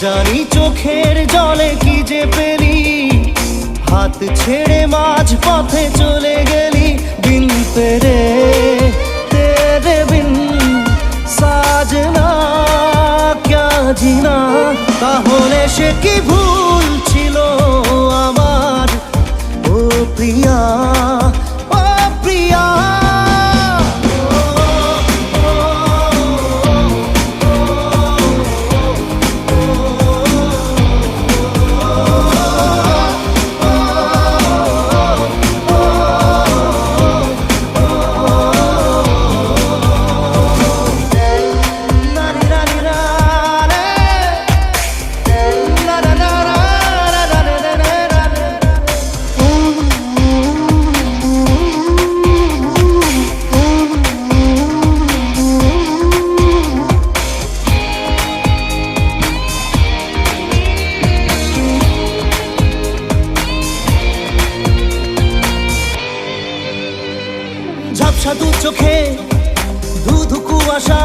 জানি চোখের জলে কি যে পেলি, হাত ছেড়ে মাঝ পথে চলে গেলি। বিন তেরে তেরে বিন সাজনা ক্যা জিনা। তাহলে সে কি ভুল ছিল আমার, ও প্রিয়া ও প্রিয়া। ঝাপসা দু চোখে ধু ধু কুয়াশা,